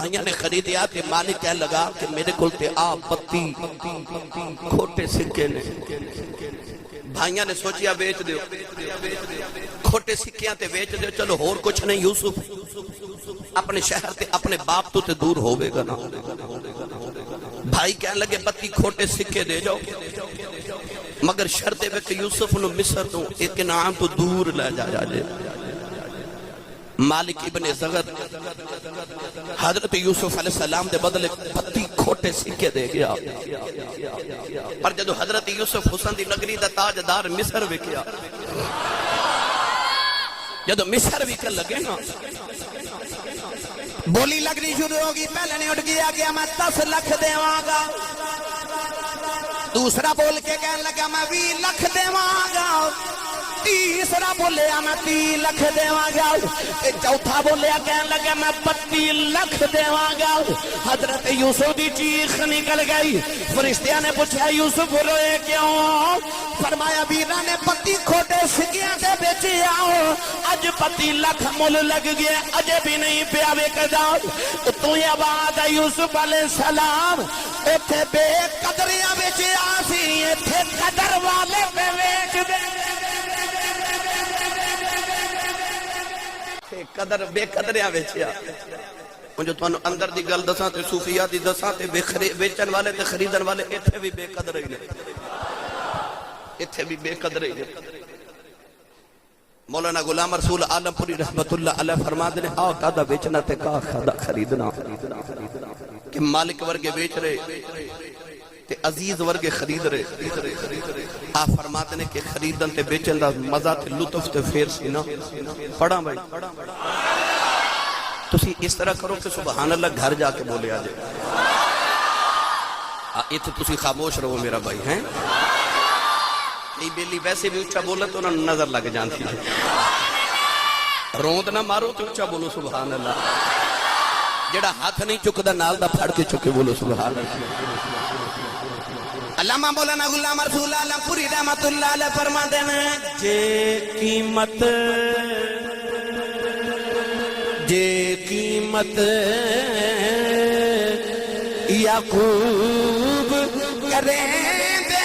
بھائیاں نے خریدیا تے مالک کہنے لگا کہ میرے کول تے آ بتی کھوٹے سکے نے بھائیاں نے سوچیا بیچ دیو کھوٹے سکیاں تے بیچ دیو چلو اور کچھ نہیں یوسف اپنے شہر تے اپنے باپ تو تے دور ہوئے گا نا بھائی کہنے لگے بتی کھوٹے سکے دے جاؤ مگر شرط ہے کہ یوسف نو مصر تو ایک نام تو دور لے جا جائے مالک ابن زغر حضرت یوسف علیہ السلام دے بدلے بتی کھوٹے سکے دے گیا پر جدو حضرت یوسف حسن دی نگری دا تاجدار مصر وکیا جدو مصر وکر لگے نا بولی لگنی شروع ہوگی پہلے نہیں اٹھ گیا کہ میں 10 لکھ دیواں گا دوسرا بول کے کہنے لگا میں 20 لکھ دیواں گا تیسرا بولے میں 30 لکھ دیواں گا چوتھا بولے کہنے لگا میں 32 لکھ دیواں گا حضرت یوسف دی چیخ نکل گئی فرشتیاں نے پوچھا یوسف روئے کیوں فرمایا بیرہ نے 32 کھوٹے سکیاں دے بیچے آؤ اج 32 لکھ مل لگ گئے اجے بھی نہیں پیا وکدا تو یہ بات ہے یوسف علیہ السلام ایتھے بے قدریاں بیچے آسی ایتھے قدر والے پہ بیچ دے قدر بے قدریاں بیچیا جو تمہیں اندر دی گل دساں تے صوفیہ دی دساں تے بیچن والے تے خریدن والے ایتھے بھی بے قدر ہی ایتھے بھی بے قدر ہی مولانا غلام رسول عالم پوری رحمت اللہ علیہ فرما دے آ کادا بیچنا تے کا خریدنا کہ مالک ورگے بیچ رہے تے عزیز ورگے خرید رہے آپ فرماتے ہیں کہ خریدن تے بیچن دا مزہ تے لطف تے فیر سی نا پڑھا بھائی تسی اس طرح کرو کہ سبحان اللہ گھر جا کے بولے آجے ایتھے تسی خاموش رہو میرا بھائی ہیں یہ بیلی ویسے بھی اچھا بولا تو انہوں نظر لگ جانتی ہے روند نہ مارو تو اچھا بولو سبحان اللہ جڑا ہاتھ نہیں چکدا نال دا پھڑ کے چکے بولو سبحان اللہ علامہ مولانا غلام رسول عالم پوری رحمت اللہ علیہ فرما دینا جے قیمت یعقوب کریں دے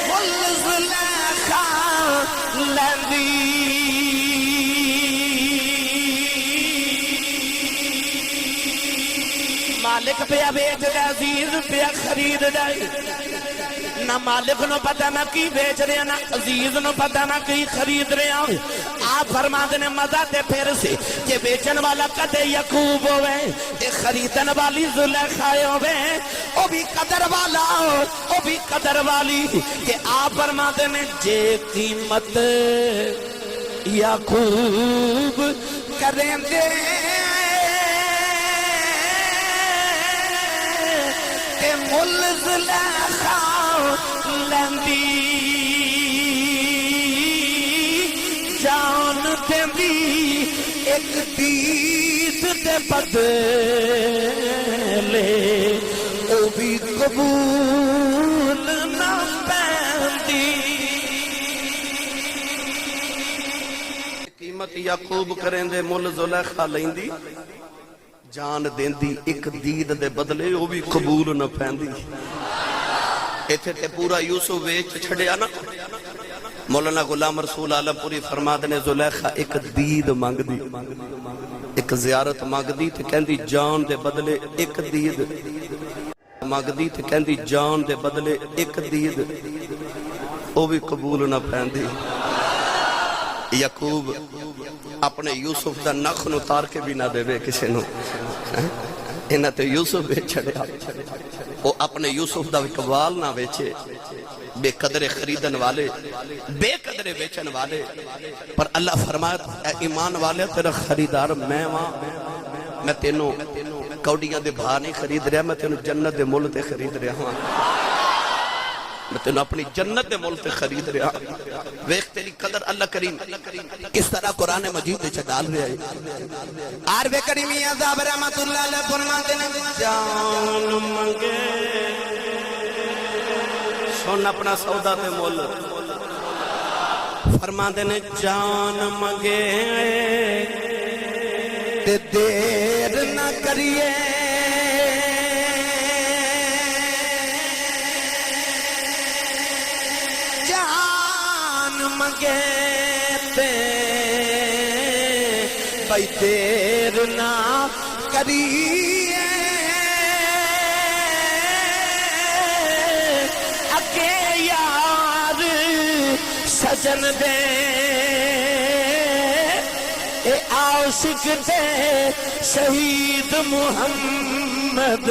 والزلیخا لندی مالک پہ بیچ دے عزیز پہ خرید دے نہ مالک نو پتہ نہ کی بیچ رہے نہ عزیز نو پتہ نہ کی خرید رہے آپ فرما دینے مزہ تے پھر سے کہ بیچن والا قدر یعقوب ہوئے تے خریدن والی زلیخا ہوئے او بھی قدر والا او بھی قدر والی کہ آپ فرما دینے جے قیمت یعقوب کریں دے تے مل زلیخا لندی جان دیندی ایک دید دے بدلے او بھی قبول نہ پیندی قیمت یعقوب کریں دے مل زلیخا لیندی جان دیندی ایک دید دے بدلے وہ بھی قبول نہ پیندی ایتھے تے پورا یوسف ویچ چھڑیا نا مولانا غلام رسول عالم پوری فرما دینے زلیخا ایک دید مانگ دی ایک زیارت مانگ دی تے کہندی جان دے بدلے ایک دید مانگ دی تے کہندی جان دے بدلے ایک دید وہ بھی قبول نہ پیندی یعقوب اپنے یوسف دا نخ نو تار کے بھی نہ دے بے کسی نو انہاں تے یوسف بے چھڑیا وہ اپنے یوسف دا اقبال نہ بیچے بے قدر خریدن والے بے قدر بیچن والے پر اللہ فرمایا اے ایمان والے تیرا خریدار میں وہاں میں تینوں کوڑیاں دے بھا نہیں خرید رہا میں تینوں جنت دے مل تے خرید رہا ہوں میں تینوں اپنی جنت دے مل تے خرید رہا ویخ تیری قدر اللہ کریم کس طرح قرآن مجید دے ڈال رہا ہے عارف کریمی عذاب رحمت اللہ علیہ فرماتے ہیں جان منگے سن اپنا سودا تے مول فرماندے نے جان منگے تے دیر نہ کریے جان منگے تے بھائی دیر نہ کریے اکے یار سجن دے اے عاشق دے شہید محمد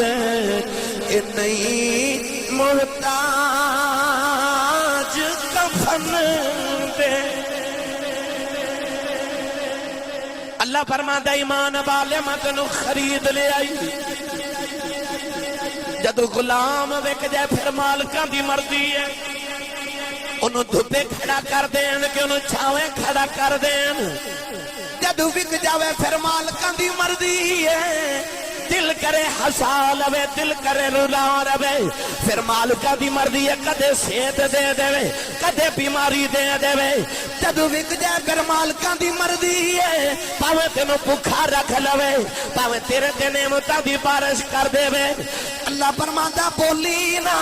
اے نہیں محتاج کفن دے اللہ فرماتا ایمان والے متنو خرید لے آئی جدو غلام وک جائے پھر مالکاں دی مرضی ہے انہوں دھوپے کھڑا کر دین کہ انہوں چھاویں کھڑا کر دین جدو وک جاوے پھر مالکاں دی مرضی ہے دل کرے ہسا لوے دل کرے رلا روے پھر مالکاں دی مرضی ہے کدے صحت دے دے کدے بیماری دے دے جدو وک جائے پھر مالکاں دی مرضی ہے پاویں تینوں بھوکا رکھ لوے پاویں تیرے تے نعمتاں دی بارش کر دے اللہ فرماتا بولی نا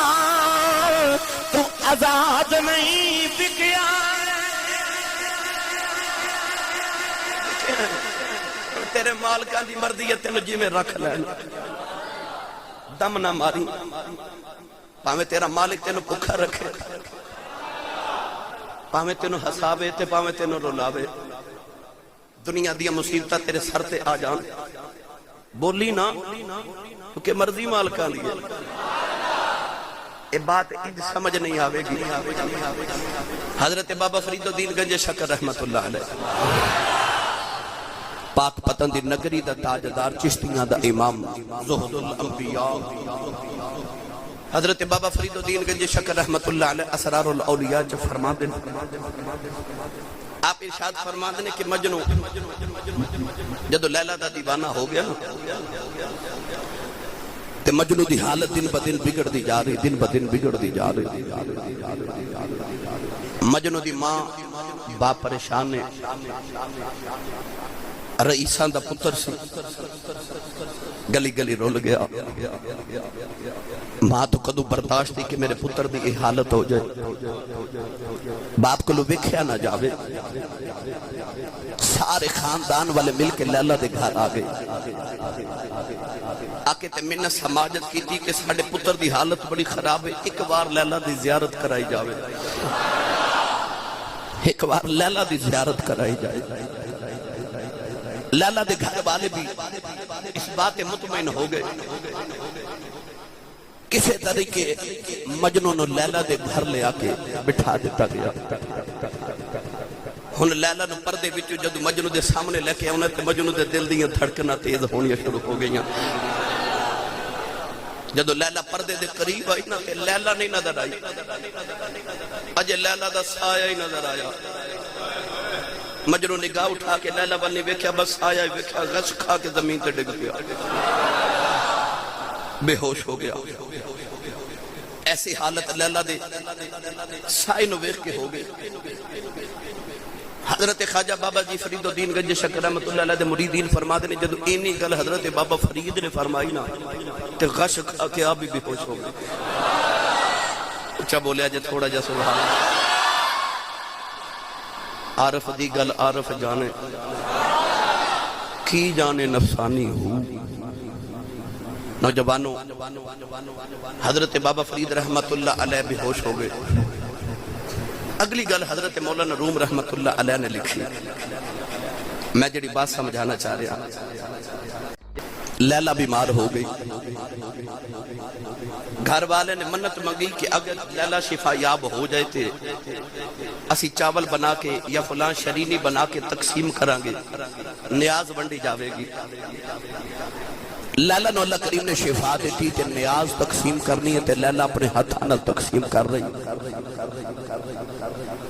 تو آزاد نہیں بکیا تیرے مالکاں دی مرضی ہے تینوں جی میں رکھ لینا دم نہ ماری پاویں تیرا مالک تینوں بھوکا رکھے پاویں تینوں ہساوے تے پاویں تینوں رلاوے دنیا دی مصیبتاں تیرے سر تے آ جان بولی نا کیونکہ مرضی مالکاں دی ہے یہ بات انج سمجھ نہیں آوے گی حضرت بابا فرید الدین گنج شکر رحمت اللہ علیہ پاک پتن دی نگری دا تاجدار چشتیاں دا امام زہد الانبیاء حضرت بابا فرید الدین گنج شکر رحمت اللہ علیہ اسرار الاولیاء جو فرما دیں آپ ارشاد فرما دیں کہ مجنو جدو لیلہ دا دیوانہ ہو گیا تے مجنو دی حالت دن بدن بگڑ دی جا رہی دن بدن بگڑ دی جا رہی مجنو دی ماں باپ پریشان ہے رئیسان دا پتر سی گلی گلی رول گیا ماں تو کدو برداشت دی کہ میرے پتر دی حالت ہو جائے باپ کو لو ویکھیا نہ جاوے سارے خاندان والے مل کے لیلہ دے گھر آگئے آکے تے منت سماجت کی تھی کہ ساڑے پتر دی حالت بڑی خراب ہے ایک بار لیلہ دی زیارت کرائی جاوے ایک بار لیلہ دی زیارت کرائی جائے لیلہ دے گھر والے بھی اس بات مطمئن ہو گئے کسی طریقے مجنون لیلہ دے گھر لے آکے بٹھا دیتا گیا ہن لیلہ نو پردے وچوں جدو مجنون دے سامنے لے کے انہیں تے مجنون دے دل دیاں دھڑکنا تیز ہونی شروع ہو گئیاں جدو لیلہ پردے دے قریب آئی نا تے لیلہ نہیں نظر آئی اجے لیلہ دا سایہ ہی نظر آیا مجنون نگاہ اٹھا کے لیلہ والے ویکھیا بس آیا ویکھیا غش کھا کے زمین تے ڈگ گیا بے ہوش ہو گیا ایسی حالت لیلہ دے سائے نو ویکھ کے ہو گئے حضرت خواجہ بابا جی فرید الدین گنج شکر رحمت اللہ علیہ دے مریدین فرما دے جدو اینی گل حضرت بابا فرید نے فرمائی نا تے غش کھا کے آپ بھی بے ہوش ہو گئے اچھا بولیا جے تھوڑا جا سبحان عارف دی گل عارف جانے کی جانے نفسانی ہو نوجوانوں حضرت بابا فرید رحمت اللہ علیہ بے ہوش ہو گئے اگلی گل حضرت مولانا روم رحمت اللہ علیہ نے لکھی میں جڑی بات سمجھانا چاہ رہا لیلہ بیمار ہو گئی گھر والے نے منت مانگی کہ اگر لیلہ شفا یاب ہو جائے تھے اسی چاول بنا کے یا فلان شرینی بنا کے تقسیم کرانگے نیاز بنڈی جاوے گی لیلہ نو اللہ کریم نے شفا دیتی کہ نیاز تقسیم کرنی ہے تے لیلہ اپنے ہتھانا تقسیم کر رہی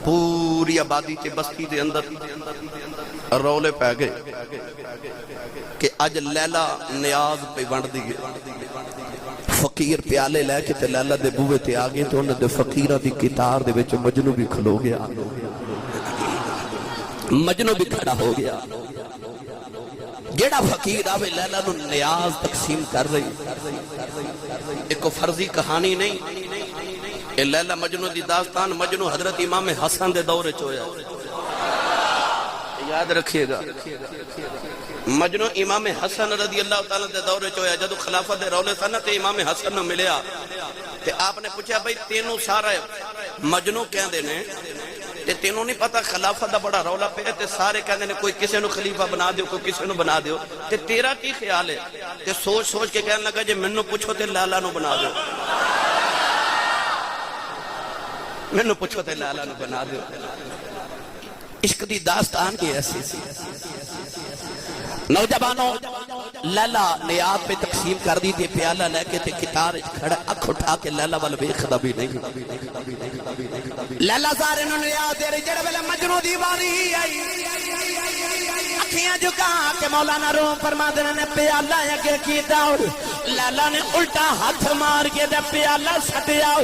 پوری آبادی تے بستی دے اندر رولے پہ گئے کہ اج لیلہ نیاز پہ بنڈ دی گئے فقیر پیالے لے کے تے لیلہ دے بوے تے آگے تو انہوں دے فقیرہ دی کتار دے وچ مجنو بھی کھلو گیا مجنو بھی کھڑا ہو گیا جیڑا فقیر آوے لیلا نو نیاز تقسیم کر رہی ایک کو فرضی کہانی نہیں اے لیلا مجنو دی داستان مجنو حضرت امام حسن دے دورے چویا یاد رکھیے گا مجنو امام حسن رضی اللہ تعالیٰ دے دورے چویا جدو خلافت دے رولے سنہ تے امام حسن نو ملیا تے آپ نے پوچھا بھئی تینوں سارا مجنو کہہ دینے تے تینوں نہیں پتا خلافت دا بڑا رولا پہ تے سارے کہہ دینے کوئی کسے نو خلیفہ بنا دیو کوئی کسے نو بنا دیو تے تیرا کی خیال ہے تے سوچ سوچ کے کہنے لگا جے منو پوچھو تے لالا نو بنا دیو منو پوچھو تے لالا نو بنا دیو عشق دی داستان کی ایسی نوجوانوں لیلا نیاد پہ تقسیم کر دی تھی پیالہ لے کے تے کتار کھڑا اکھ اٹھا کے لیلا والا بیخدا بھی نہیں لیلا سارے نو نیاد دے رہی جڑے ویلے مجنو دی باری آئی اکھیاں جھکا کے مولانا روم فرما دینے نے پیالہ اگے کیتا لیلا نے الٹا ہاتھ مار کے دے پیالہ سٹیا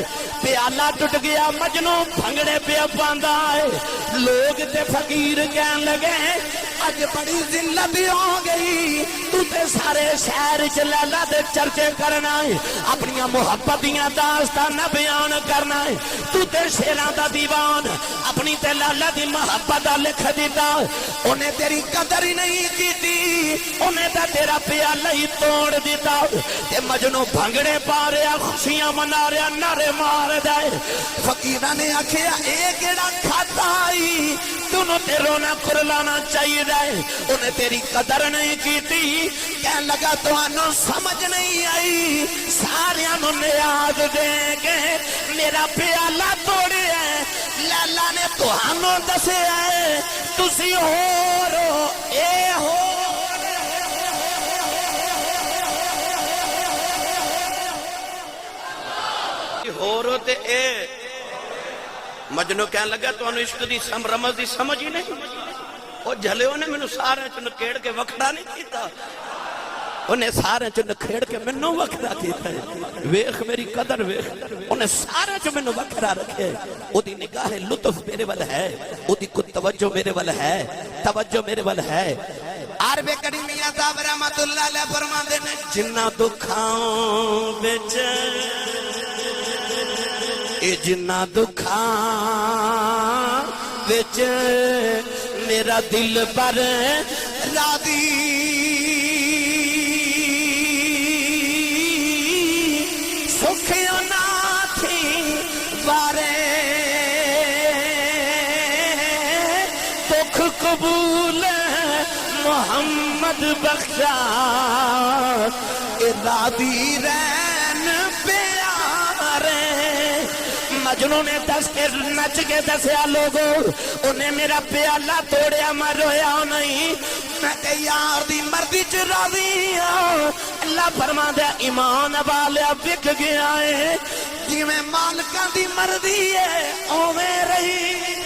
پیالہ ٹوٹ گیا مجنو بھنگڑے پہ پاندا ہے لوگ تے فقیر کہن لگے اج بڑی ذلت ہو گئی تو تے سارے شہر چ لیلا دے چرچے کرنا ہے اپنی محبتیاں داستان بیان کرنا ہے تو تے شیراں دا دیوان اپنی تے لیلا دی محبت لکھ دیتا انہیں تیری قدر ہی نہیں کیتی انہیں تے تیرا پیالہ ہی توڑ دیتا تے مجنو بھنگڑے پا رہا خوشیاں منا رہا نعرے مار دے فقیرہ نے آکھیا اے کیڑا کھاتا آئی تنوں تے رونا کرلانا چاہیے انہیں تیری قدر نہیں کیتی کہنے لگا تو انہوں سمجھ نہیں آئی سارے انہوں نیاد دیں گے میرا پیالہ توڑے ہے لیلا نے تو انہوں دسے ہے تسی ہو رو اے ہو رو تے اے مجنو کہنے لگا تو انہوں عشق دی رمز دی سمجھ ہی نہیں وہ جھلے انہیں میں سارے چو نکھیڑ کے وقتہ نہیں کیتا انہیں سارے چو نکھیڑ کے میں وقتہ کیتا ہے ویخ میری قدر ویخ انہیں سارے چو میں وقتہ رکھے او دی نگاہ لطف میرے وال ہے او دی کچھ توجہ میرے وال ہے توجہ میرے وال ہے عربِ کریم میاں صاحب رحمت اللہ علیہ فرما دینے جنہ دکھاؤں بچ اے جنہ دکھاؤں بچ میرا دل پر راضی سکھیوں نہ تھی بارے دکھ قبول محمد بخشا ارادی رین پیارے مجنوں نے دس کے نچ کے دسیا لوگوں انہیں میرا پیالہ توڑیا میں رویا نہیں میں کہ یار دی مردی چ راضی ہوں اللہ فرما دیا ایمان والیا بک گیا ہے جی میں مالکاں دی مردی ہے اوے رہی